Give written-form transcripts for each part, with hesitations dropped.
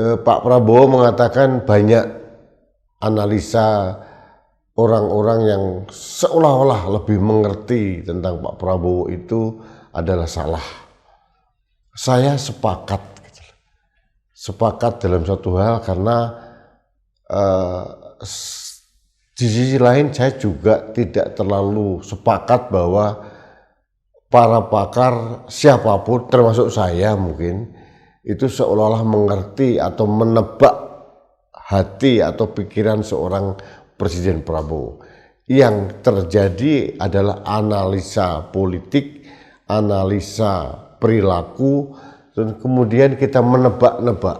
Pak Prabowo mengatakan banyak analisa orang-orang yang seolah-olah lebih mengerti tentang Pak Prabowo itu adalah salah. Saya sepakat dalam satu hal karena di sisi lain saya juga tidak terlalu sepakat bahwa para pakar siapapun termasuk saya mungkin itu seolah-olah mengerti atau menebak hati atau pikiran seorang Presiden Prabowo. Yang terjadi adalah analisa politik, analisa perilaku, dan kemudian kita menebak-nebak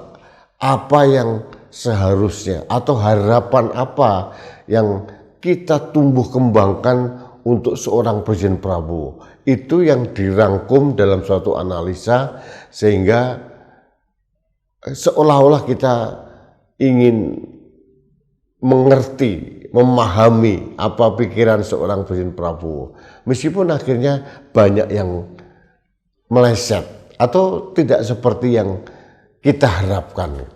apa yang seharusnya atau harapan apa yang kita tumbuh kembangkan untuk seorang Presiden Prabowo. Itu yang dirangkum dalam suatu analisa sehingga seolah-olah kita ingin mengerti, memahami apa pikiran seorang Presiden Prabowo. Meskipun akhirnya banyak yang meleset atau tidak seperti yang kita harapkan.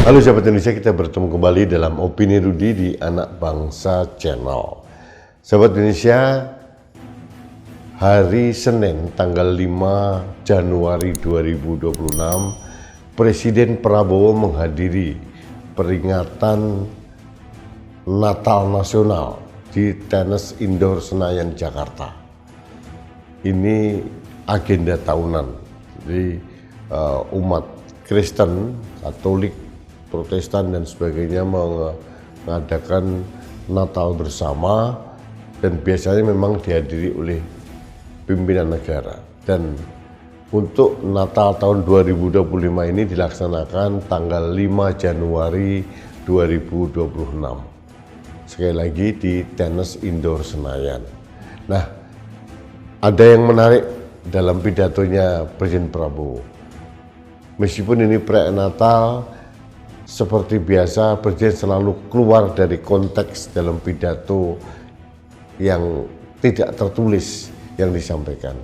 Halo sahabat Indonesia, kita bertemu kembali dalam Opini Rudy di Anak Bangsa Channel. Sahabat Indonesia, hari Senin tanggal 5 Januari 2026, Presiden Prabowo menghadiri peringatan Natal Nasional di Tenis Indoor Senayan, Jakarta. Ini agenda tahunan, jadi umat Kristen, Katolik, Protestan dan sebagainya mengadakan Natal bersama dan biasanya memang dihadiri oleh pimpinan negara. Dan untuk Natal tahun 2025 ini dilaksanakan tanggal 5 Januari 2026. Sekali lagi di Tenis Indoor Senayan. Nah, ada yang menarik dalam pidatonya Presiden Prabowo. Meskipun ini pre-Natal, seperti biasa, Presiden selalu keluar dari konteks dalam pidato yang tidak tertulis yang disampaikan.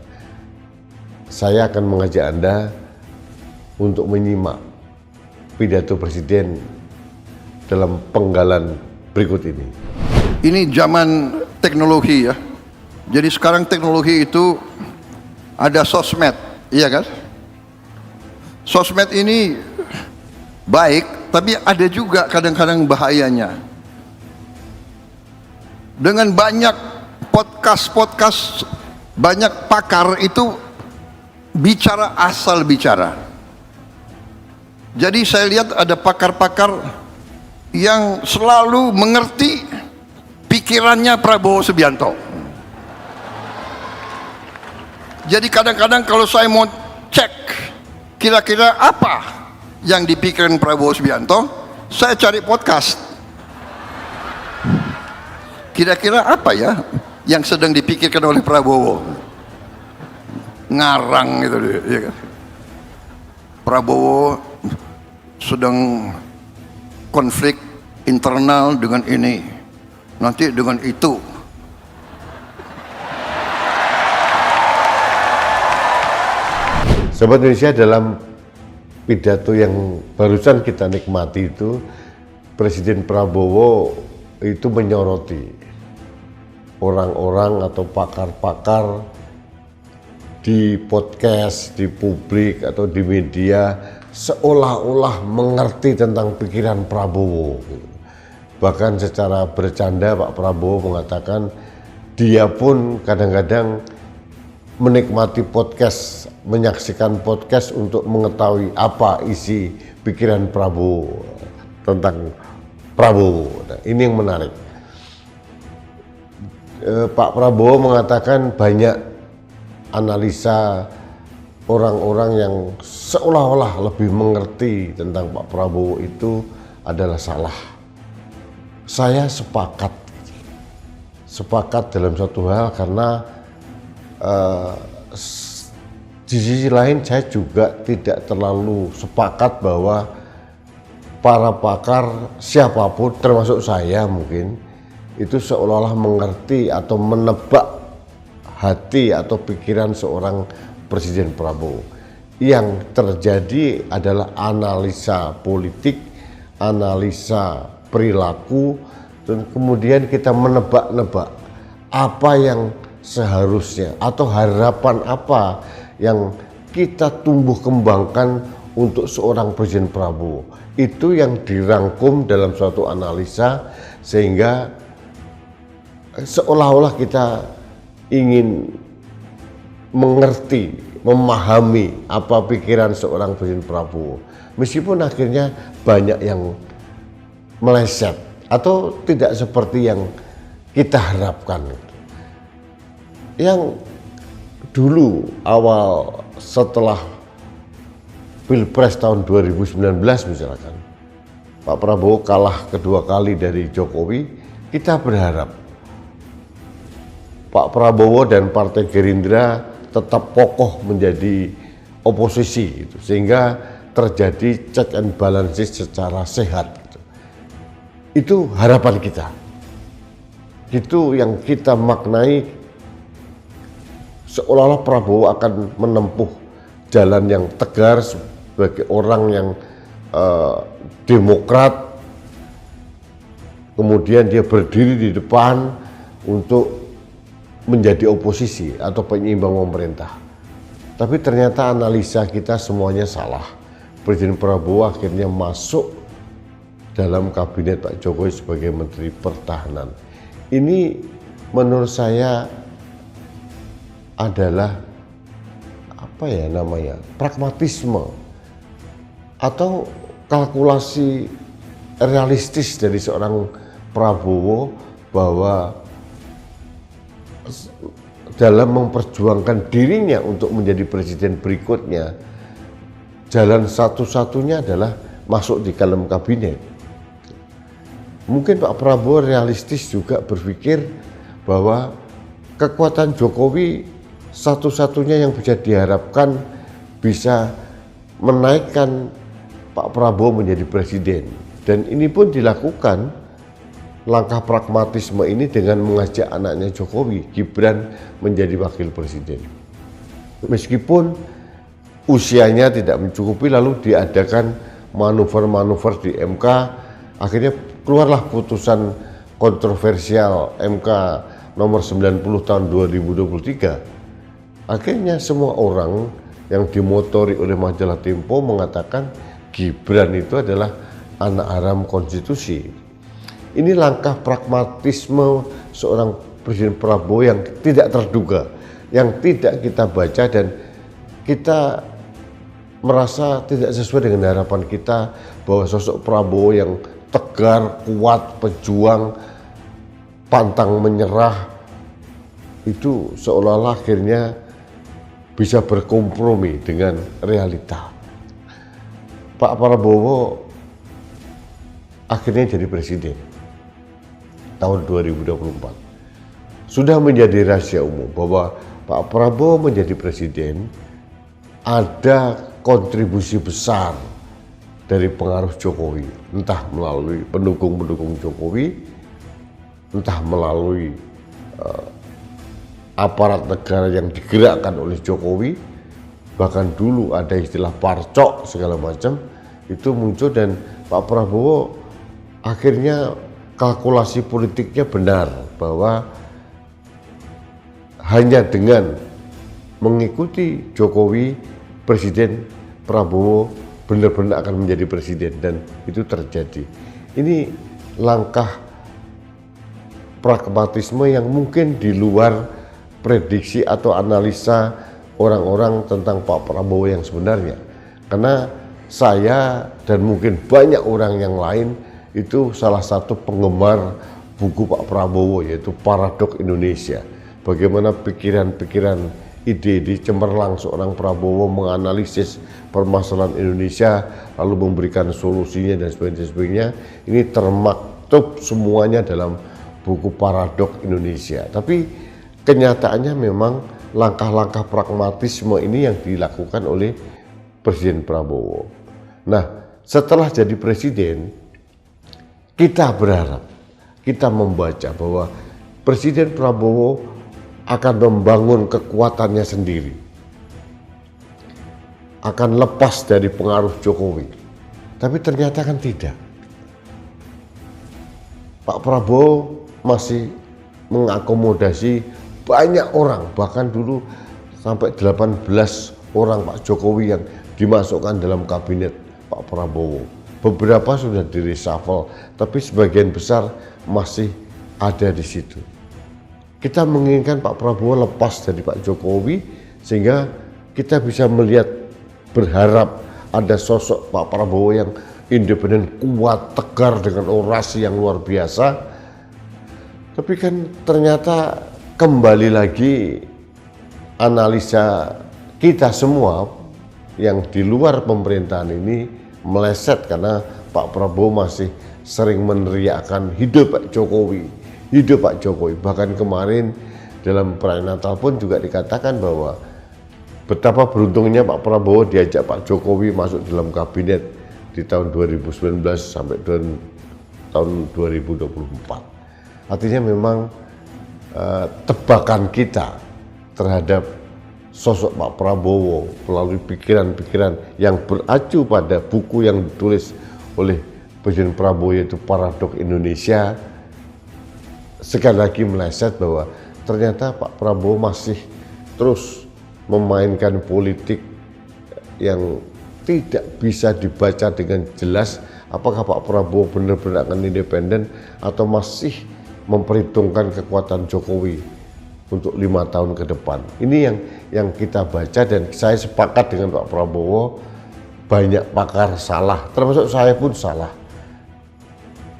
Saya akan mengajak Anda untuk menyimak pidato Presiden dalam penggalan berikut ini. Ini zaman teknologi ya. Jadi sekarang teknologi itu ada sosmed, iya kan? Sosmed ini baik, tapi ada juga kadang-kadang bahayanya. Dengan banyak podcast, banyak pakar itu bicara asal bicara. Jadi saya lihat ada pakar-pakar yang selalu mengerti pikirannya Prabowo Subianto. Jadi kadang-kadang kalau saya mau cek kira-kira apa yang dipikirkan Prabowo Subianto, saya cari podcast. Kira-kira apa ya yang sedang dipikirkan oleh Prabowo? Ngarang gitu ya kan. Prabowo sedang konflik internal dengan ini, nanti dengan itu. Sahabat Indonesia, dalam pidato yang barusan kita nikmati itu, Presiden Prabowo itu menyoroti orang-orang atau pakar-pakar di podcast, di publik atau di media seolah-olah mengerti tentang pikiran Prabowo. Bahkan secara bercanda Pak Prabowo mengatakan dia pun kadang-kadang menikmati podcast, menyaksikan podcast untuk mengetahui apa isi pikiran Prabowo tentang Prabowo. Nah, ini yang menarik. Pak Prabowo mengatakan banyak analisa orang-orang yang seolah-olah lebih mengerti tentang Pak Prabowo itu adalah salah. Saya sepakat dalam satu hal karena Di sisi lain saya juga tidak terlalu sepakat bahwa para pakar siapapun termasuk saya mungkin itu seolah-olah mengerti atau menebak hati atau pikiran seorang Presiden Prabowo. Yang terjadi adalah analisa politik, analisa perilaku, dan kemudian kita menebak-nebak apa yang seharusnya atau harapan apa yang kita tumbuh kembangkan untuk seorang Presiden Prabowo. Itu yang dirangkum dalam suatu analisa sehingga seolah-olah kita ingin mengerti, memahami apa pikiran seorang Presiden Prabowo. Meskipun akhirnya banyak yang meleset atau tidak seperti yang kita harapkan. Yang dulu awal setelah Pilpres tahun 2019 misalkan, Pak Prabowo kalah kedua kali dari Jokowi, kita berharap Pak Prabowo dan Partai Gerindra tetap kokoh menjadi oposisi gitu, sehingga terjadi check and balances secara sehat gitu. Itu harapan kita, itu yang kita maknai seolah-olah Prabowo akan menempuh jalan yang tegar sebagai orang yang demokrat, kemudian dia berdiri di depan untuk menjadi oposisi atau penyeimbang pemerintah. Tapi ternyata analisa kita semuanya salah. Presiden Prabowo akhirnya masuk dalam kabinet Pak Jokowi sebagai Menteri Pertahanan. Ini menurut saya adalah pragmatisme atau kalkulasi realistis dari seorang Prabowo bahwa dalam memperjuangkan dirinya untuk menjadi presiden berikutnya, jalan satu-satunya adalah masuk di dalam kabinet. Mungkin Pak Prabowo realistis juga berpikir bahwa kekuatan Jokowi satu-satunya yang bisa diharapkan bisa menaikkan Pak Prabowo menjadi presiden. Dan ini pun dilakukan, langkah pragmatisme ini dengan mengajak anaknya Jokowi, Gibran, menjadi wakil presiden. Meskipun usianya tidak mencukupi, lalu diadakan manuver-manuver di MK, akhirnya keluarlah putusan kontroversial MK nomor 90 tahun 2023. Akhirnya semua orang yang dimotori oleh majalah Tempo mengatakan Gibran itu adalah anak haram konstitusi. Ini langkah pragmatisme seorang Presiden Prabowo yang tidak terduga, yang tidak kita baca, dan kita merasa tidak sesuai dengan harapan kita bahwa sosok Prabowo yang tegar, kuat, pejuang, pantang menyerah, itu seolah-olah akhirnya bisa berkompromi dengan realita. Pak Prabowo akhirnya jadi presiden tahun 2024. Sudah menjadi rahasia umum bahwa Pak Prabowo menjadi presiden ada kontribusi besar dari pengaruh Jokowi, entah melalui pendukung-pendukung Jokowi, entah melalui aparat negara yang digerakkan oleh Jokowi. Bahkan dulu ada istilah parcok segala macam itu muncul, dan Pak Prabowo akhirnya kalkulasi politiknya benar bahwa hanya dengan mengikuti Jokowi, Presiden Prabowo benar-benar akan menjadi presiden, dan itu terjadi. Ini langkah pragmatisme yang mungkin di luar prediksi atau analisa orang-orang tentang Pak Prabowo yang sebenarnya. Karena saya dan mungkin banyak orang yang lain itu salah satu penggemar buku Pak Prabowo, yaitu Paradok Indonesia. Bagaimana pikiran-pikiran, ide-ide cemerlang seorang Prabowo menganalisis permasalahan Indonesia lalu memberikan solusinya dan sebagainya. Ini termaktub semuanya dalam buku Paradok Indonesia. Tapi kenyataannya memang langkah-langkah pragmatisme ini yang dilakukan oleh Presiden Prabowo. Nah, setelah jadi presiden, kita berharap, kita membaca bahwa Presiden Prabowo akan membangun kekuatannya sendiri, akan lepas dari pengaruh Jokowi. Tapi ternyata kan tidak. Pak Prabowo masih mengakomodasi banyak orang, bahkan dulu sampai 18 orang Pak Jokowi yang dimasukkan dalam kabinet Pak Prabowo. Beberapa sudah di-reshuffle, tapi sebagian besar masih ada di situ. Kita menginginkan Pak Prabowo lepas dari Pak Jokowi, sehingga kita bisa melihat, berharap ada sosok Pak Prabowo yang independen, kuat, tegar dengan orasi yang luar biasa. Tapi kan ternyata kembali lagi analisa kita semua yang di luar pemerintahan ini meleset karena Pak Prabowo masih sering meneriakkan hidup Pak Jokowi, hidup Pak Jokowi. Bahkan kemarin dalam perayaan Natal pun juga dikatakan bahwa betapa beruntungnya Pak Prabowo diajak Pak Jokowi masuk dalam kabinet di tahun 2019 sampai tahun 2024. Artinya memang tebakan kita terhadap sosok Pak Prabowo melalui pikiran-pikiran yang beracu pada buku yang ditulis oleh Presiden Prabowo, yaitu Paradoks Indonesia, sekali lagi meleset bahwa ternyata Pak Prabowo masih terus memainkan politik yang tidak bisa dibaca dengan jelas apakah Pak Prabowo benar-benar akan independen atau masih memperhitungkan kekuatan Jokowi untuk 5 tahun ke depan. Ini yang kita baca, dan saya sepakat dengan Pak Prabowo, banyak pakar salah, termasuk saya pun salah.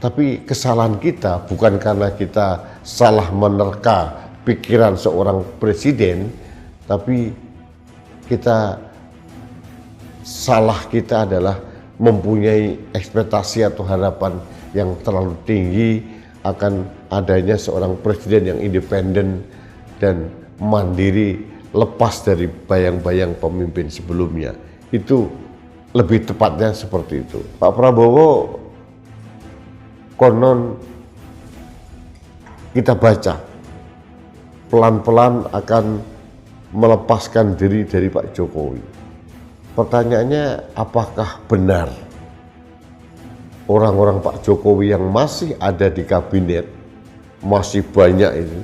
Tapi kesalahan kita bukan karena kita salah menerka pikiran seorang presiden, tapi salah kita adalah mempunyai ekspektasi atau harapan yang terlalu tinggi akan adanya seorang presiden yang independen dan mandiri, lepas dari bayang-bayang pemimpin sebelumnya. Itu lebih tepatnya seperti itu. Pak Prabowo konon kita baca pelan-pelan akan melepaskan diri dari Pak Jokowi. Pertanyaannya, apakah benar orang-orang Pak Jokowi yang masih ada di kabinet, masih banyak ini,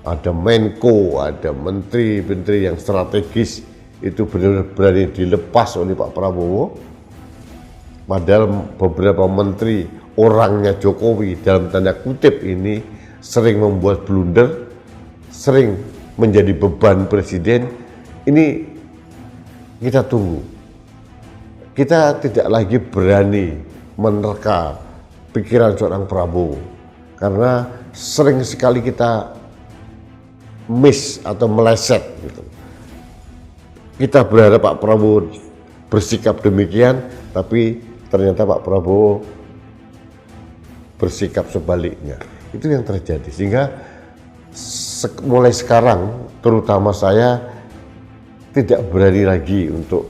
ada Menko, ada menteri-menteri yang strategis, itu benar-benar berani dilepas oleh Pak Prabowo? Padahal beberapa menteri orangnya Jokowi dalam tanda kutip ini sering membuat blunder, sering menjadi beban presiden. Ini kita tunggu. Kita tidak lagi berani menerka pikiran seorang Prabowo karena sering sekali kita miss atau meleset gitu. Kita berharap Pak Prabowo bersikap demikian, tapi ternyata Pak Prabowo bersikap sebaliknya. Itu yang terjadi, sehingga mulai sekarang terutama saya tidak berani lagi untuk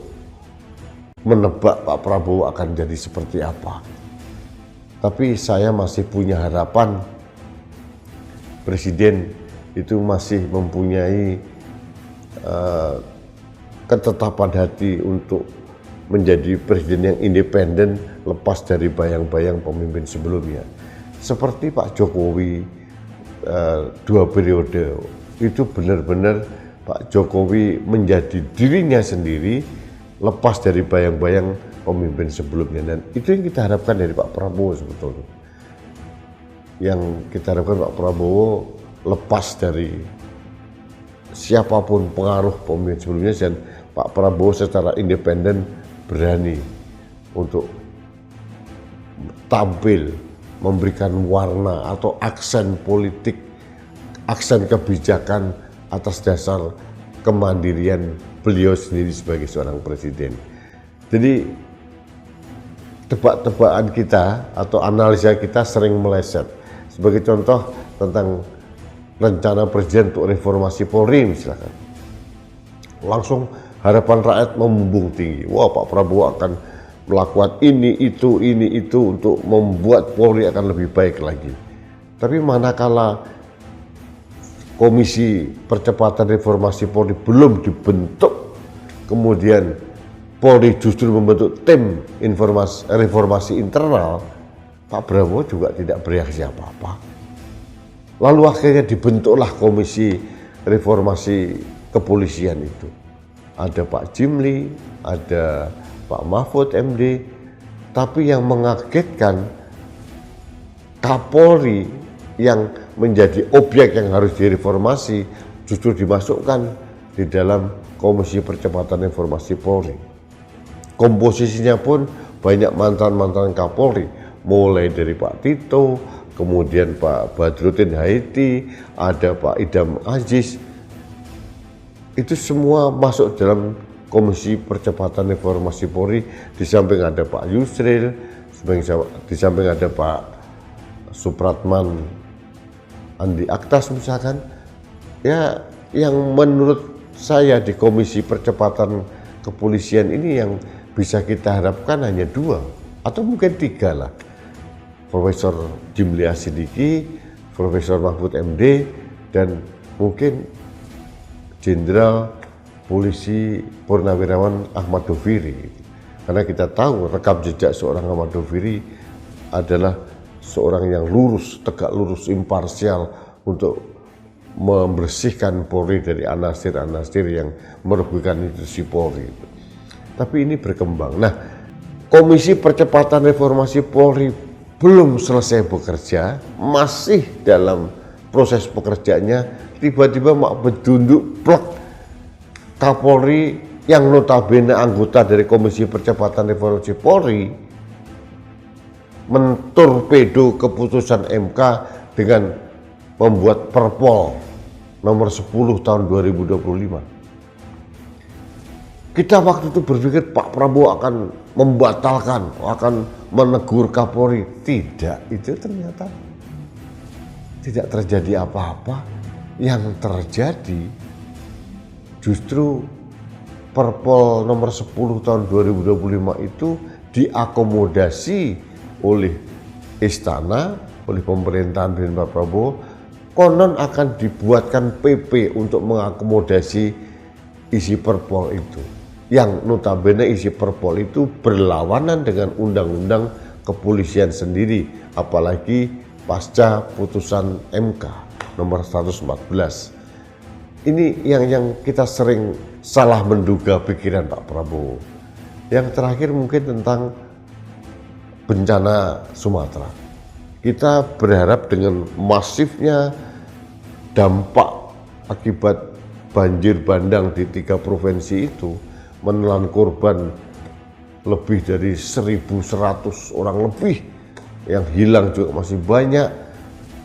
menebak Pak Prabowo akan jadi seperti apa. Tapi saya masih punya harapan presiden itu masih mempunyai ketetapan hati untuk menjadi presiden yang independen, lepas dari bayang-bayang pemimpin sebelumnya. Seperti Pak Jokowi 2 periode, itu benar-benar Pak Jokowi menjadi dirinya sendiri, lepas dari bayang-bayang pemimpin sebelumnya. Dan itu yang kita harapkan dari Pak Prabowo sebetulnya. Yang kita harapkan Pak Prabowo lepas dari siapapun pengaruh pemimpin sebelumnya, dan Pak Prabowo secara independen berani untuk tampil, memberikan warna atau aksen politik, aksen kebijakan atas dasar kemandirian beliau sendiri sebagai seorang presiden. Jadi tebak-tebakan kita atau analisa kita sering meleset. Sebagai contoh tentang rencana presiden untuk reformasi Polri misalkan. Langsung harapan rakyat membumbung tinggi. Wah, Pak Prabowo akan melakukan ini itu untuk membuat Polri akan lebih baik lagi. Tapi manakala Komisi Percepatan Reformasi Polri belum dibentuk, kemudian Polri justru membentuk tim reformasi internal, Pak Prabowo juga tidak bereaksi apa-apa. Lalu akhirnya dibentuklah Komisi Reformasi Kepolisian itu. Ada Pak Jimli, ada Pak Mahfud MD, tapi yang mengagetkan Kapolri yang menjadi objek yang harus direformasi justru dimasukkan di dalam Komisi Percepatan Reformasi Polri. Komposisinya pun banyak mantan-mantan Kapolri, mulai dari Pak Tito, kemudian Pak Badrudin Haiti, ada Pak Idam Aziz. Itu semua masuk dalam Komisi Percepatan Reformasi Polri. Di samping ada Pak Yusril, di samping ada Pak Supratman Andi Aktas misalkan. Ya, yang menurut saya di Komisi Percepatan Kepolisian ini yang bisa kita harapkan hanya 2 atau mungkin 3 lah. Profesor Jimli Asidiki, Profesor Mahfud MD, dan mungkin Jenderal Polisi Purnawirawan Ahmad Doviri. Karena kita tahu rekam jejak seorang Ahmad Doviri adalah seorang yang lurus, tegak lurus, imparsial untuk membersihkan Polri dari anasir-anasir yang merugikan institusi Polri. Tapi ini berkembang. Nah, Komisi Percepatan Reformasi Polri belum selesai bekerja, masih dalam proses pekerjaannya, tiba-tiba mak bedunduk plek Kapolri yang notabene anggota dari Komisi Percepatan Reformasi Polri mentorpedo keputusan MK dengan membuat Perpol nomor 10 tahun 2025. Kita waktu itu berpikir Pak Prabowo akan membatalkan, akan menegur Kapolri. Tidak, itu ternyata tidak terjadi apa-apa. Yang terjadi justru Perpol nomor 10 tahun 2025 itu diakomodasi oleh Istana, oleh pemerintahan Pak Prabowo. Konon akan dibuatkan PP untuk mengakomodasi isi Perpol itu. Yang notabene isi Perpol itu berlawanan dengan undang-undang kepolisian sendiri, apalagi pasca putusan MK nomor 114. Ini yang kita sering salah menduga pikiran Pak Prabowo. Yang terakhir mungkin tentang bencana Sumatera. Kita berharap dengan masifnya dampak akibat banjir bandang di 3 provinsi itu menelan korban lebih dari 1.100 orang lebih, yang hilang juga masih banyak,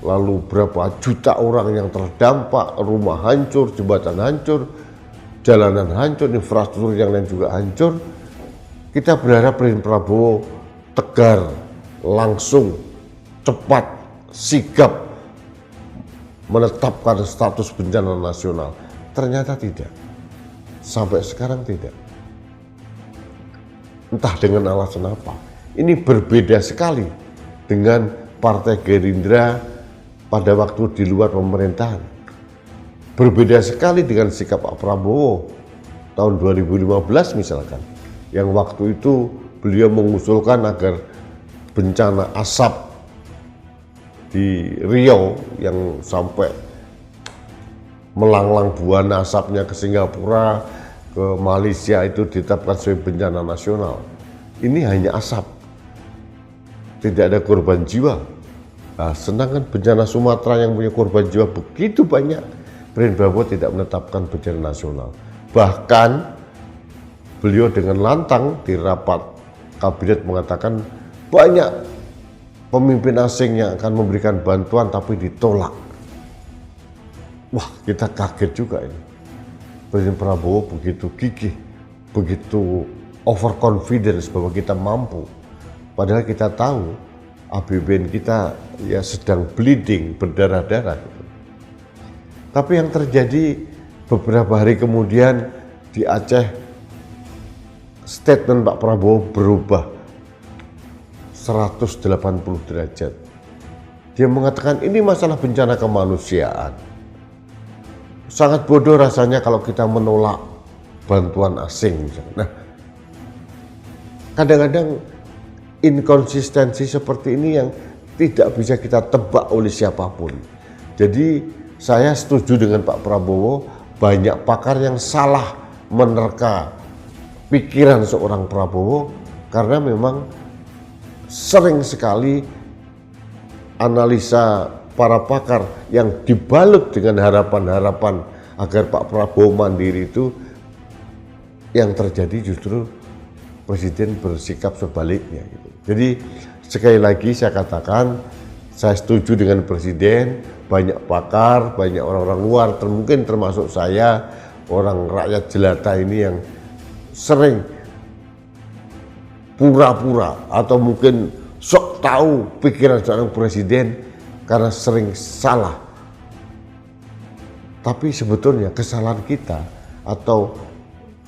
lalu berapa juta orang yang terdampak, rumah hancur, jembatan hancur, jalanan hancur, infrastruktur yang lain juga hancur. Kita berharap Presiden Prabowo tegar, langsung, cepat, sigap menetapkan status bencana nasional. Ternyata tidak, sampai sekarang tidak. Entah dengan alasan apa. Ini berbeda sekali dengan Partai Gerindra pada waktu di luar pemerintahan. Berbeda sekali dengan sikap Pak Prabowo tahun 2015 misalkan, yang waktu itu beliau mengusulkan agar bencana asap di Riau yang sampai melanglang buana asapnya ke Singapura, ke Malaysia itu ditetapkan sebagai bencana nasional. Ini hanya asap, tidak ada korban jiwa. Nah, sedangkan bencana Sumatera yang punya korban jiwa begitu banyak, Presiden Prabowo tidak menetapkan bencana nasional. Bahkan beliau dengan lantang di rapat kabinet mengatakan banyak pemimpin asing yang akan memberikan bantuan tapi ditolak. Wah, kita kaget juga ini. Presiden Prabowo begitu gigih, begitu overconfidence bahwa kita mampu. Padahal kita tahu APBN kita ya sedang bleeding, berdarah-darah. Gitu. Tapi yang terjadi beberapa hari kemudian di Aceh statement Pak Prabowo berubah 180 derajat. Dia mengatakan ini masalah bencana kemanusiaan. Sangat bodoh rasanya kalau kita menolak bantuan asing. Nah, kadang-kadang inkonsistensi seperti ini yang tidak bisa kita tebak oleh siapapun. Jadi saya setuju dengan Pak Prabowo, banyak pakar yang salah menerka pikiran seorang Prabowo karena memang sering sekali analisa para pakar yang dibalut dengan harapan-harapan agar Pak Prabowo mandiri itu yang terjadi justru Presiden bersikap sebaliknya gitu. Jadi sekali lagi saya katakan saya setuju dengan Presiden, banyak pakar, banyak orang-orang luar, mungkin termasuk saya, orang rakyat jelata ini yang sering pura-pura atau mungkin sok tahu pikiran seorang presiden karena sering salah. Tapi sebetulnya kesalahan kita atau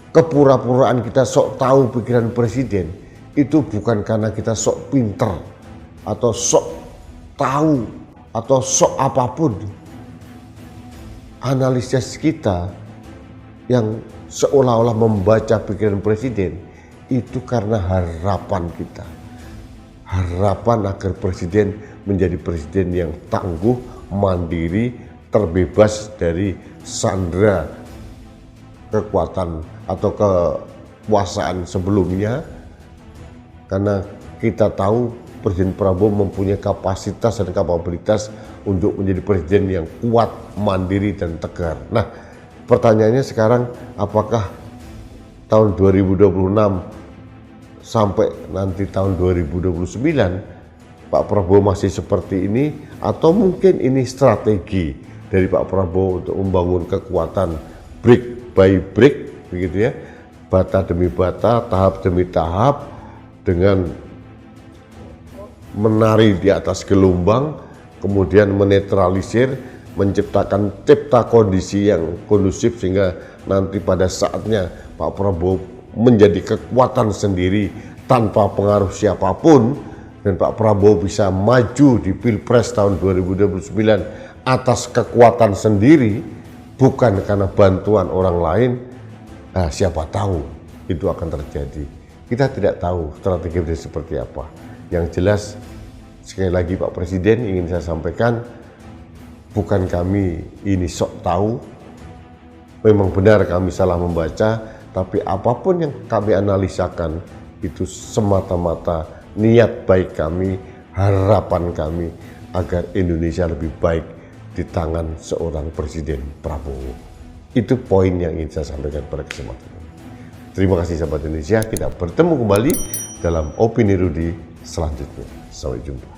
kepura-puraan kita sok tahu pikiran presiden itu bukan karena kita sok pinter atau sok tahu atau sok apapun. Analisis kita yang seolah-olah membaca pikiran presiden itu karena harapan kita. Harapan agar presiden menjadi presiden yang tangguh, mandiri, terbebas dari sandera kekuatan atau kekuasaan sebelumnya. Karena kita tahu Presiden Prabowo mempunyai kapasitas dan kapabilitas untuk menjadi presiden yang kuat, mandiri, dan tegar. Nah, pertanyaannya sekarang, apakah tahun 2026 sampai nanti tahun 2029 Pak Prabowo masih seperti ini, atau mungkin ini strategi dari Pak Prabowo untuk membangun kekuatan brick by brick, begitu ya, bata demi bata, tahap demi tahap, dengan menari di atas gelombang, kemudian menetralisir, menciptakan cipta kondisi yang kondusif sehingga nanti pada saatnya Pak Prabowo menjadi kekuatan sendiri tanpa pengaruh siapapun, dan Pak Prabowo bisa maju di Pilpres tahun 2029 atas kekuatan sendiri, bukan karena bantuan orang lain. Nah, siapa tahu itu akan terjadi. Kita tidak tahu strategi presiden seperti apa. Yang jelas, sekali lagi Pak Presiden ingin saya sampaikan, bukan kami ini sok tahu, memang benar kami salah membaca, tapi apapun yang kami analisakan itu semata-mata niat baik kami, harapan kami agar Indonesia lebih baik di tangan seorang Presiden Prabowo. Itu poin yang ingin saya sampaikan pada kesempatan ini. Terima kasih sahabat Indonesia, kita bertemu kembali dalam Opini Rudy selanjutnya. Sampai jumpa.